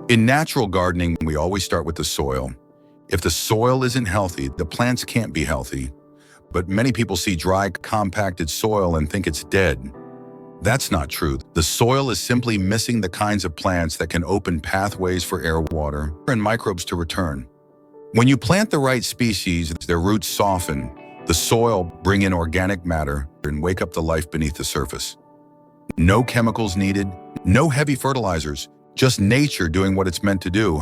In natural gardening, we always start with the soil. If the soil isn't healthy, the plants can't be healthy. But many people see dry, compacted soil and think it's dead. That's not true. The soil is simply missing the kinds of plants that can open pathways for air, water, and microbes to return. When you plant the right species, their roots soften, the soil bring in organic matter, and wake up the life beneath the surface. No chemicals needed, no heavy fertilizers, just nature doing what it's meant to do.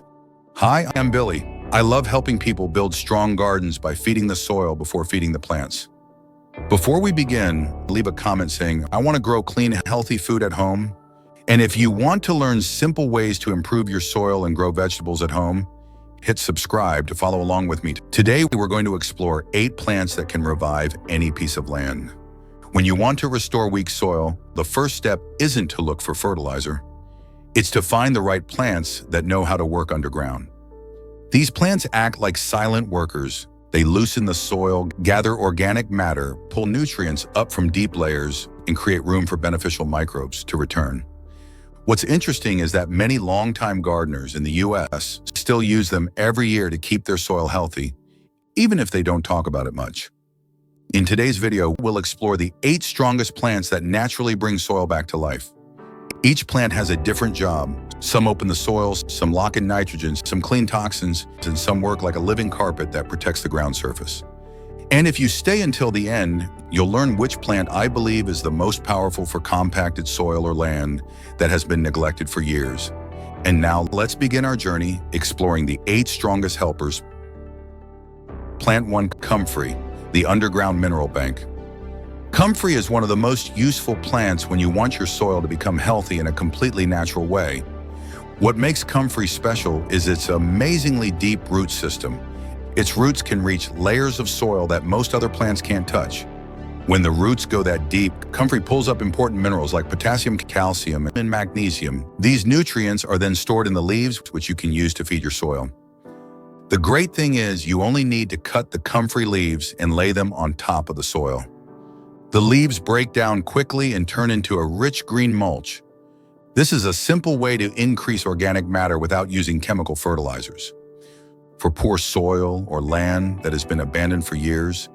Hi, I'm Billy. I love helping people build strong gardens by feeding the soil before feeding the plants. Before we begin, leave a comment saying, I want to grow clean, healthy food at home. And if you want to learn simple ways to improve your soil and grow vegetables at home, hit subscribe to follow along with me. Today, we're going to explore 8 plants that can revive any piece of land. When you want to restore weak soil, the first step isn't to look for fertilizer. It's to find the right plants that know how to work underground. These plants act like silent workers. They loosen the soil, gather organic matter, pull nutrients up from deep layers, and create room for beneficial microbes to return. What's interesting is that many longtime gardeners in the US still use them every year to keep their soil healthy, even if they don't talk about it much. In today's video, we'll explore the 8 strongest plants that naturally bring soil back to life. Each plant has a different job. Some open the soil, some lock in nitrogen, some clean toxins, and some work like a living carpet that protects the ground surface. And if you stay until the end, you'll learn which plant I believe is the most powerful for compacted soil or land that has been neglected for years. And now let's begin our journey exploring the 8 strongest helpers. Plant 1, Comfrey, the underground mineral bank. Comfrey is one of the most useful plants when you want your soil to become healthy in a completely natural way. What makes Comfrey special is its amazingly deep root system. Its roots can reach layers of soil that most other plants can't touch. When the roots go that deep, Comfrey pulls up important minerals like potassium, calcium, and magnesium. These nutrients are then stored in the leaves, which you can use to feed your soil. The great thing is you only need to cut the Comfrey leaves and lay them on top of the soil. The leaves break down quickly and turn into a rich green mulch. This is a simple way to increase organic matter without using chemical fertilizers. For poor soil or land that has been abandoned for years,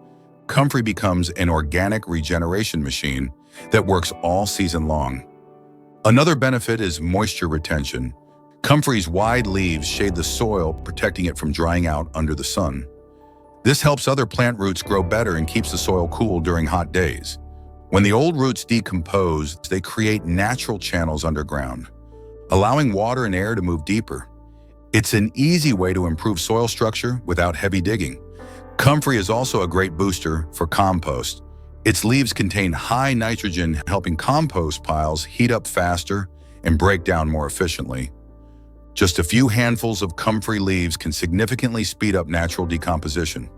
Comfrey becomes an organic regeneration machine that works all season long. Another benefit is moisture retention. Comfrey's wide leaves shade the soil, protecting it from drying out under the sun. This helps other plant roots grow better and keeps the soil cool during hot days. When the old roots decompose, they create natural channels underground, allowing water and air to move deeper. It's an easy way to improve soil structure without heavy digging. Comfrey is also a great booster for compost. Its leaves contain high nitrogen, helping compost piles heat up faster and break down more efficiently. Just a few handfuls of Comfrey leaves can significantly speed up natural decomposition.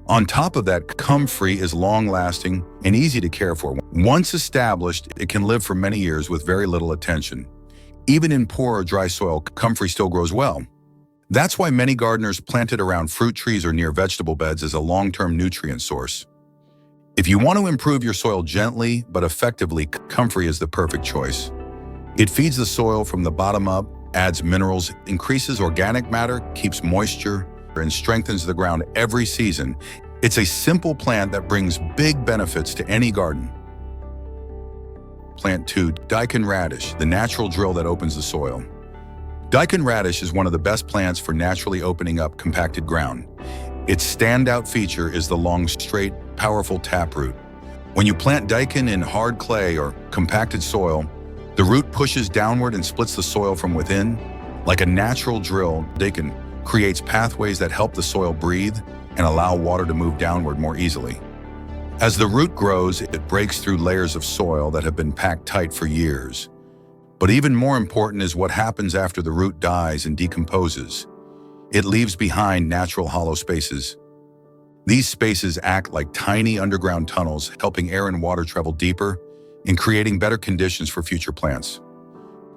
On top of that, Comfrey is long-lasting and easy to care for. Once established, it can live for many years with very little attention. Even in poor or dry soil, Comfrey still grows well. That's why many gardeners plant it around fruit trees or near vegetable beds as a long-term nutrient source. If you want to improve your soil gently but effectively, Comfrey is the perfect choice. It feeds the soil from the bottom up, adds minerals, increases organic matter, keeps moisture, and strengthens the ground every season. It's a simple plant that brings big benefits to any garden. Plant 2, Daikon radish, the natural drill that opens the soil. Daikon radish is one of the best plants for naturally opening up compacted ground. Its standout feature is the long, straight, powerful taproot. When you plant daikon in hard clay or compacted soil, the root pushes downward and splits the soil from within. Like a natural drill, daikon creates pathways that help the soil breathe and allow water to move downward more easily. As the root grows, it breaks through layers of soil that have been packed tight for years. But even more important is what happens after the root dies and decomposes. It leaves behind natural hollow spaces. These spaces act like tiny underground tunnels, helping air and water travel deeper and creating better conditions for future plants.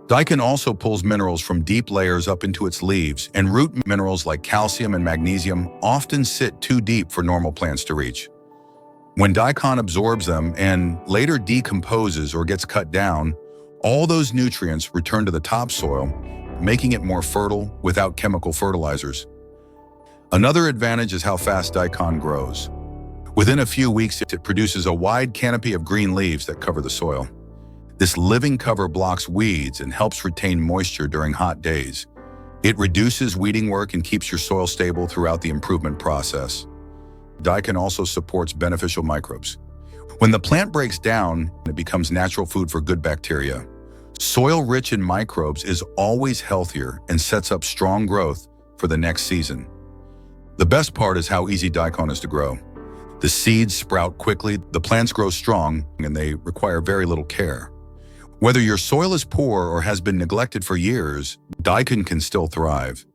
Daikon also pulls minerals from deep layers up into its leaves, and root minerals like calcium and magnesium often sit too deep for normal plants to reach. When daikon absorbs them and later decomposes or gets cut down, all those nutrients return to the topsoil, making it more fertile without chemical fertilizers. Another advantage is how fast daikon grows. Within a few weeks, it produces a wide canopy of green leaves that cover the soil. This living cover blocks weeds and helps retain moisture during hot days. It reduces weeding work and keeps your soil stable throughout the improvement process. Daikon also supports beneficial microbes. When the plant breaks down, it becomes natural food for good bacteria. Soil rich in microbes is always healthier and sets up strong growth for the next season. The best part is how easy daikon is to grow. The seeds sprout quickly, the plants grow strong, and they require very little care. Whether your soil is poor or has been neglected for years, daikon can still thrive.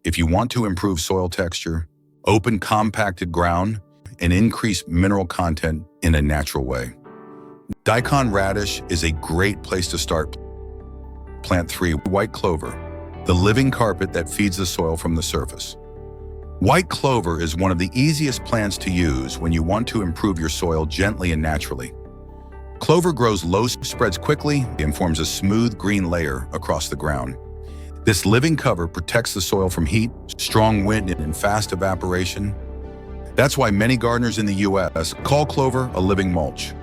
If you want to improve soil texture, open compacted ground, and increase mineral content in a natural way, daikon radish is a great place to start. Plant 3, white clover, the living carpet that feeds the soil from the surface. White clover is one of the easiest plants to use when you want to improve your soil gently and naturally. Clover grows low, spreads quickly, and forms a smooth green layer across the ground. This living cover protects the soil from heat, strong wind, and fast evaporation. That's why many gardeners in the U.S. call clover a living mulch.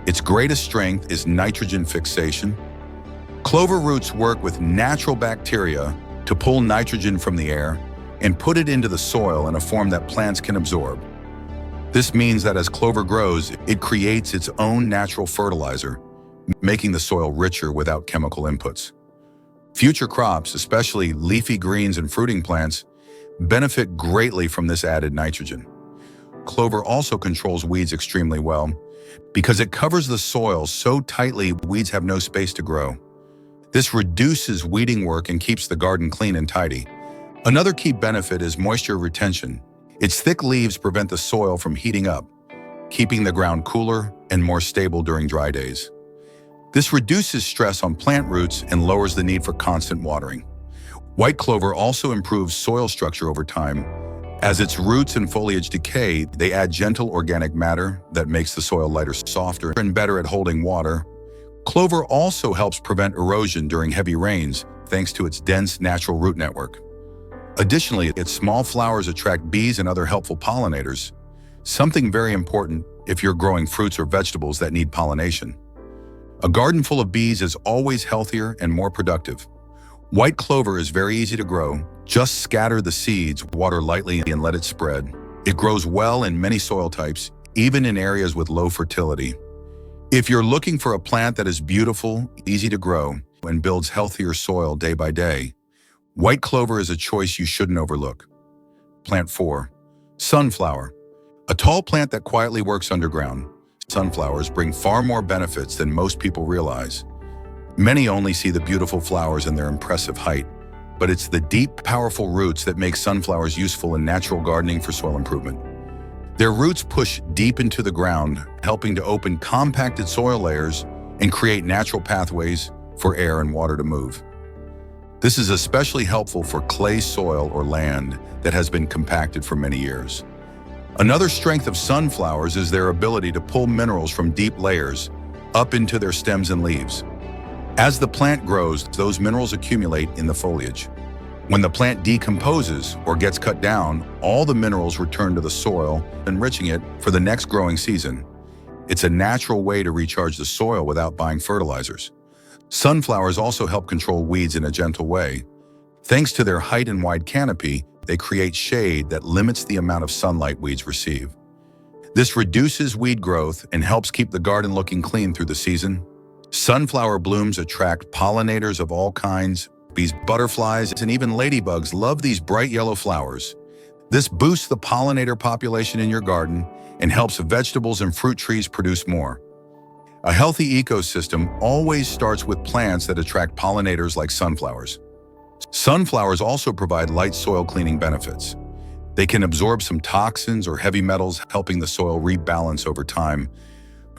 Its greatest strength is nitrogen fixation. Clover roots work with natural bacteria to pull nitrogen from the air and put it into the soil in a form that plants can absorb. This means that as clover grows, it creates its own natural fertilizer, making the soil richer without chemical inputs. Future crops, especially leafy greens and fruiting plants, benefit greatly from this added nitrogen. Clover also controls weeds extremely well because it covers the soil so tightly weeds have no space to grow. This reduces weeding work and keeps the garden clean and tidy. Another key benefit is moisture retention. Its thick leaves prevent the soil from heating up, keeping the ground cooler and more stable during dry days. This reduces stress on plant roots and lowers the need for constant watering. White clover also improves soil structure over time. As its roots and foliage decay, they add gentle organic matter that makes the soil lighter, softer, and better at holding water. Clover also helps prevent erosion during heavy rains thanks to its dense natural root network. Additionally, its small flowers attract bees and other helpful pollinators, something very important if you're growing fruits or vegetables that need pollination. A garden full of bees is always healthier and more productive. White clover is very easy to grow. Just scatter the seeds, water lightly, and let it spread. It grows well in many soil types, even in areas with low fertility. If you're looking for a plant that is beautiful, easy to grow, and builds healthier soil day by day, white clover is a choice you shouldn't overlook. Plant 4, sunflower, a tall plant that quietly works underground. Sunflowers bring far more benefits than most people realize. Many only see the beautiful flowers and their impressive height, but it's the deep, powerful roots that make sunflowers useful in natural gardening for soil improvement. Their roots push deep into the ground, helping to open compacted soil layers and create natural pathways for air and water to move. This is especially helpful for clay soil or land that has been compacted for many years. Another strength of sunflowers is their ability to pull minerals from deep layers up into their stems and leaves. As the plant grows, those minerals accumulate in the foliage. When the plant decomposes or gets cut down, all the minerals return to the soil, enriching it for the next growing season. It's a natural way to recharge the soil without buying fertilizers. Sunflowers also help control weeds in a gentle way. Thanks to their height and wide canopy, they create shade that limits the amount of sunlight weeds receive. This reduces weed growth and helps keep the garden looking clean through the season. Sunflower blooms attract pollinators of all kinds. Bees, butterflies, and even ladybugs love these bright yellow flowers. This boosts the pollinator population in your garden and helps vegetables and fruit trees produce more. A healthy ecosystem always starts with plants that attract pollinators like sunflowers. Sunflowers also provide light soil cleaning benefits. They can absorb some toxins or heavy metals, helping the soil rebalance over time.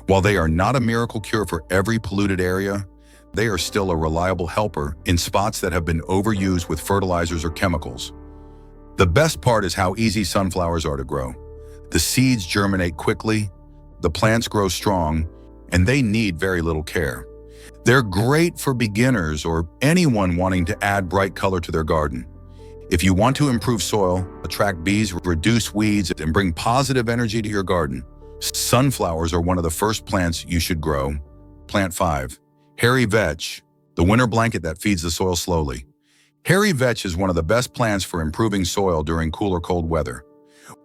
While they are not a miracle cure for every polluted area, they are still a reliable helper in spots that have been overused with fertilizers or chemicals. The best part is how easy sunflowers are to grow. The seeds germinate quickly, the plants grow strong, and they need very little care. They're great for beginners or anyone wanting to add bright color to their garden. If you want to improve soil, attract bees, reduce weeds, and bring positive energy to your garden, sunflowers are one of the first plants you should grow. Plant 5. Hairy vetch, the winter blanket that feeds the soil slowly. Hairy vetch is one of the best plants for improving soil during cool or cold weather.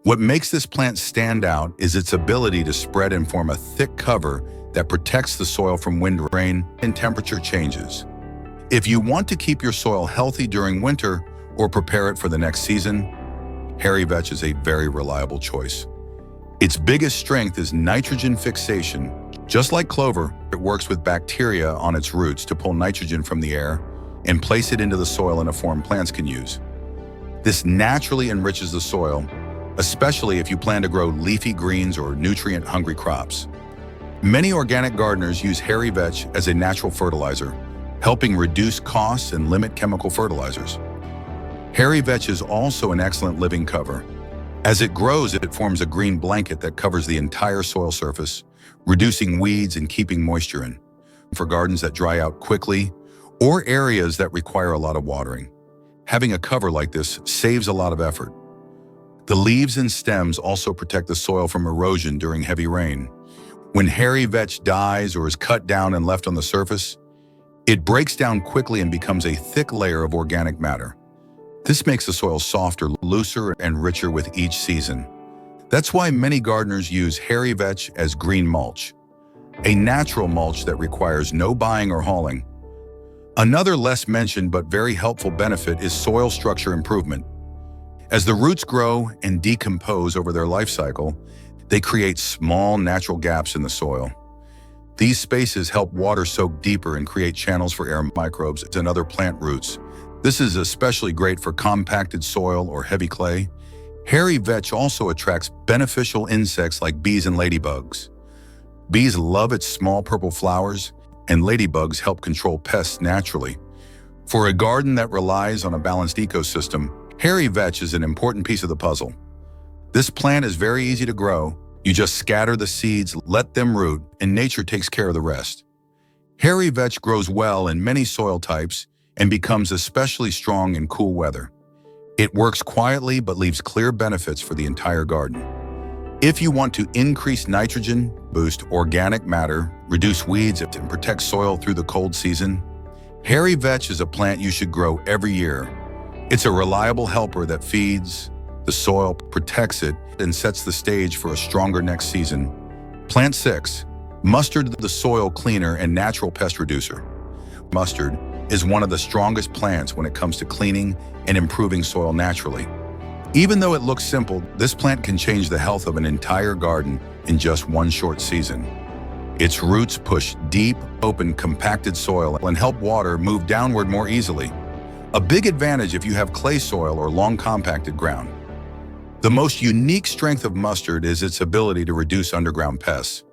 What makes this plant stand out is its ability to spread and form a thick cover that protects the soil from wind, rain, and temperature changes. If you want to keep your soil healthy during winter or prepare it for the next season, hairy vetch is a very reliable choice. Its biggest strength is nitrogen fixation. Just like clover, it works with bacteria on its roots to pull nitrogen from the air and place it into the soil in a form plants can use. This naturally enriches the soil, especially if you plan to grow leafy greens or nutrient-hungry crops. Many organic gardeners use hairy vetch as a natural fertilizer, helping reduce costs and limit chemical fertilizers. Hairy vetch is also an excellent living cover. As it grows, it forms a green blanket that covers the entire soil surface, reducing weeds and keeping moisture in. For gardens that dry out quickly or areas that require a lot of watering, having a cover like this saves a lot of effort. The leaves and stems also protect the soil from erosion during heavy rain. When hairy vetch dies or is cut down and left on the surface, it breaks down quickly and becomes a thick layer of organic matter. This makes the soil softer, looser, and richer with each season. That's why many gardeners use hairy vetch as green mulch, a natural mulch that requires no buying or hauling. Another less mentioned but very helpful benefit is soil structure improvement. As the roots grow and decompose over their life cycle, they create small natural gaps in the soil. These spaces help water soak deeper and create channels for air microbes and other plant roots. This is especially great for compacted soil or heavy clay. Hairy vetch also attracts beneficial insects like bees and ladybugs. Bees love its small purple flowers, and ladybugs help control pests naturally. For a garden that relies on a balanced ecosystem, hairy vetch is an important piece of the puzzle. This plant is very easy to grow. You just scatter the seeds, let them root, and nature takes care of the rest. Hairy vetch grows well in many soil types and becomes especially strong in cool weather. It works quietly but leaves clear benefits for the entire garden. If you want to increase nitrogen, boost organic matter, reduce weeds, and protect soil through the cold season, hairy vetch is a plant you should grow every year. It's a reliable helper that feeds the soil, protects it, and sets the stage for a stronger next season. Plant 6. Mustard, the soil cleaner and natural pest reducer. Mustard is one of the strongest plants when it comes to cleaning and improving soil naturally. Even though it looks simple, this plant can change the health of an entire garden in just one short season. Its roots push deep, open, compacted soil and help water move downward more easily. A big advantage if you have clay soil or long compacted ground. The most unique strength of mustard is its ability to reduce underground pests.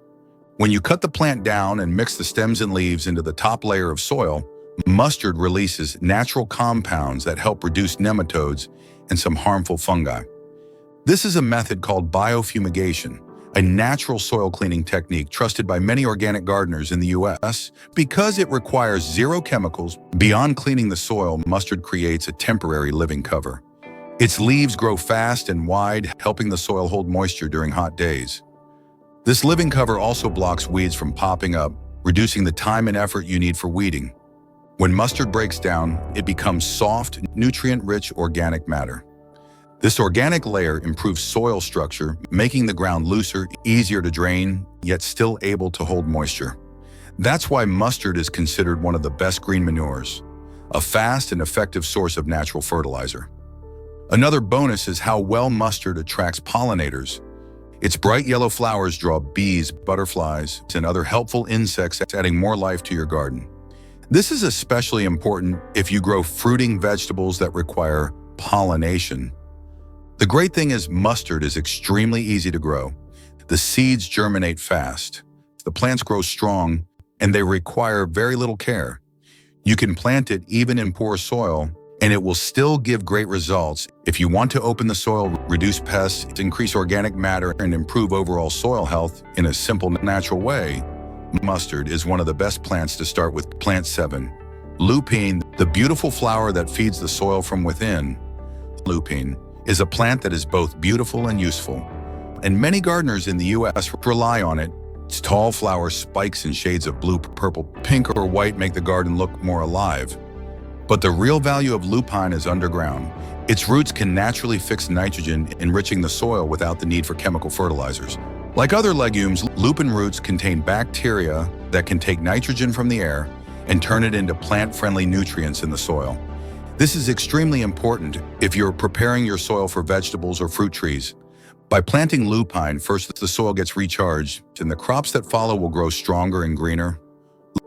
When you cut the plant down and mix the stems and leaves into the top layer of soil, mustard releases natural compounds that help reduce nematodes and some harmful fungi. This is a method called biofumigation, a natural soil cleaning technique trusted by many organic gardeners in the US. Because it requires zero chemicals, beyond cleaning the soil, mustard creates a temporary living cover. Its leaves grow fast and wide, helping the soil hold moisture during hot days. This living cover also blocks weeds from popping up, reducing the time and effort you need for weeding. When mustard breaks down, it becomes soft, nutrient-rich organic matter. This organic layer improves soil structure, making the ground looser, easier to drain, yet still able to hold moisture. That's why mustard is considered one of the best green manures, a fast and effective source of natural fertilizer. Another bonus is how well mustard attracts pollinators. Its bright yellow flowers draw bees, butterflies, and other helpful insects, adding more life to your garden. This is especially important if you grow fruiting vegetables that require pollination. The great thing is mustard is extremely easy to grow. The seeds germinate fast. The plants grow strong, and they require very little care. You can plant it even in poor soil, and it will still give great results. If you want to open the soil, reduce pests, increase organic matter, and improve overall soil health in a simple, natural way, mustard is one of the best plants to start with. Plant 7. Lupin, the beautiful flower that feeds the soil from within. Lupin is a plant that is both beautiful and useful, and many gardeners in the U.S. rely on it. Its tall flower spikes in shades of blue, purple, pink, or white make the garden look more alive. But the real value of lupine is underground. Its roots can naturally fix nitrogen, enriching the soil without the need for chemical fertilizers. Like other legumes, lupin roots contain bacteria that can take nitrogen from the air and turn it into plant-friendly nutrients in the soil. This is extremely important if you're preparing your soil for vegetables or fruit trees. By planting lupine, first the soil gets recharged, and the crops that follow will grow stronger and greener.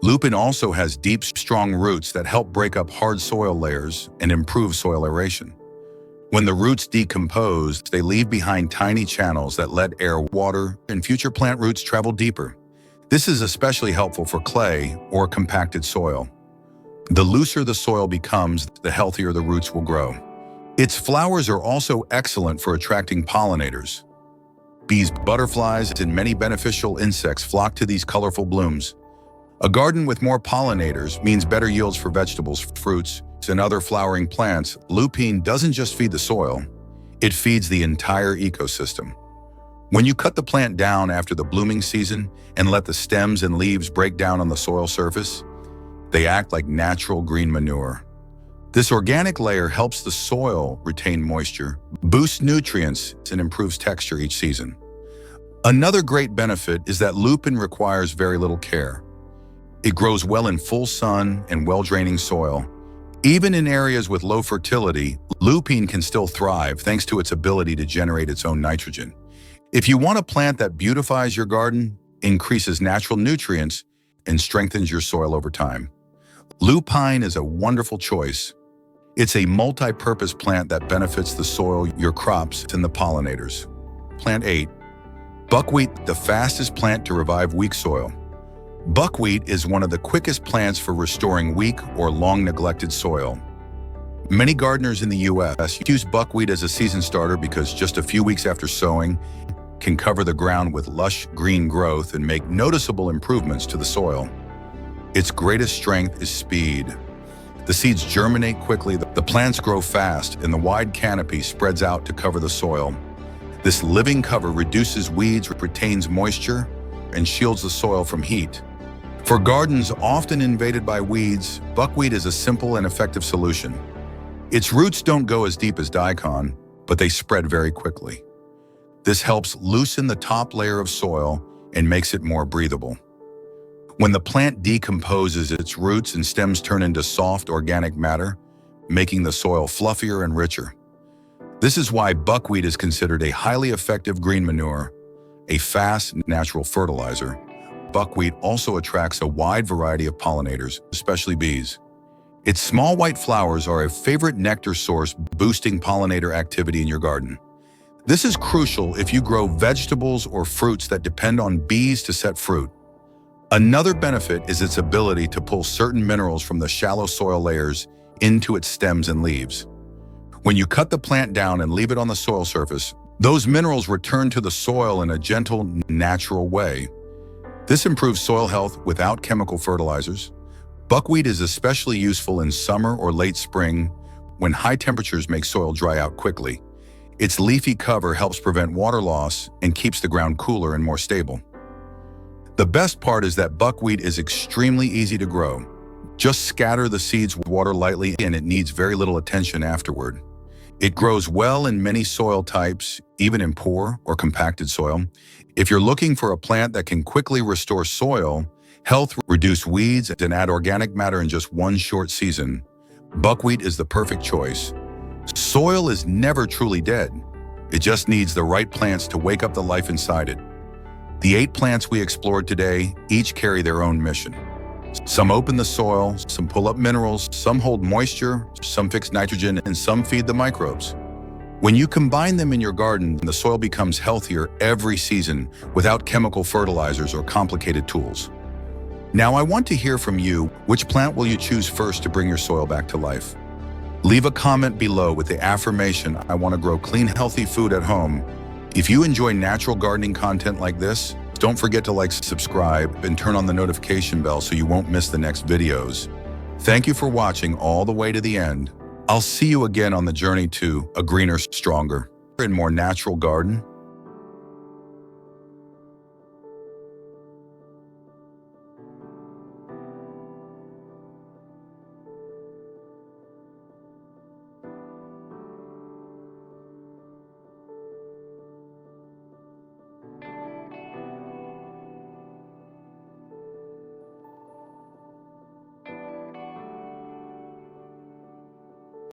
Lupin also has deep, strong roots that help break up hard soil layers and improve soil aeration. When the roots decompose, they leave behind tiny channels that let air, water, and future plant roots travel deeper. This is especially helpful for clay or compacted soil. The looser the soil becomes, the healthier the roots will grow. Its flowers are also excellent for attracting pollinators. Bees, butterflies, and many beneficial insects flock to these colorful blooms. A garden with more pollinators means better yields for vegetables, fruits, and other flowering plants. Lupine doesn't just feed the soil, it feeds the entire ecosystem. When you cut the plant down after the blooming season and let the stems and leaves break down on the soil surface, they act like natural green manure. This organic layer helps the soil retain moisture, boosts nutrients, and improves texture each season. Another great benefit is that lupin requires very little care. It grows well in full sun and well-draining soil. Even in areas with low fertility, lupine can still thrive thanks to its ability to generate its own nitrogen. If you want a plant that beautifies your garden, increases natural nutrients, and strengthens your soil over time, lupine is a wonderful choice. It's a multi-purpose plant that benefits the soil, your crops, and the pollinators. Plant 8. Buckwheat, the fastest plant to revive weak soil. Buckwheat is one of the quickest plants for restoring weak or long-neglected soil. Many gardeners in the U.S. use buckwheat as a season starter because just a few weeks after sowing can cover the ground with lush green growth and make noticeable improvements to the soil. Its greatest strength is speed. The seeds germinate quickly, the plants grow fast, and the wide canopy spreads out to cover the soil. This living cover reduces weeds, retains moisture, and shields the soil from heat. For gardens often invaded by weeds, buckwheat is a simple and effective solution. Its roots don't go as deep as daikon, but they spread very quickly. This helps loosen the top layer of soil and makes it more breathable. When the plant decomposes, its roots and stems turn into soft organic matter, making the soil fluffier and richer. This is why buckwheat is considered a highly effective green manure, a fast natural fertilizer. Buckwheat also attracts a wide variety of pollinators, especially bees. Its small white flowers are a favorite nectar source, boosting pollinator activity in your garden. This is crucial if you grow vegetables or fruits that depend on bees to set fruit. Another benefit is its ability to pull certain minerals from the shallow soil layers into its stems and leaves. When you cut the plant down and leave it on the soil surface, those minerals return to the soil in a gentle, natural way. This improves soil health without chemical fertilizers. Buckwheat is especially useful in summer or late spring when high temperatures make soil dry out quickly. Its leafy cover helps prevent water loss and keeps the ground cooler and more stable. The best part is that buckwheat is extremely easy to grow. Just scatter the seeds with water lightly and it needs very little attention afterward. It grows well in many soil types, even in poor or compacted soil. If you're looking for a plant that can quickly restore soil health, reduce weeds, and add organic matter in just one short season, buckwheat is the perfect choice. Soil is never truly dead. It just needs the right plants to wake up the life inside it. The 8 plants we explored today each carry their own mission. Some open the soil, some pull up minerals, some hold moisture, some fix nitrogen, and some feed the microbes. When you combine them in your garden, the soil becomes healthier every season without chemical fertilizers or complicated tools. Now I want to hear from you. Which plant will you choose first to bring your soil back to life? Leave a comment below with the affirmation, "I want to grow clean, healthy food at home." If you enjoy natural gardening content like this, Don't forget to like, subscribe, and turn on the notification bell so you won't miss the next videos. Thank you for watching all the way to the end. I'll see you again on the journey to a greener, stronger, and more natural garden.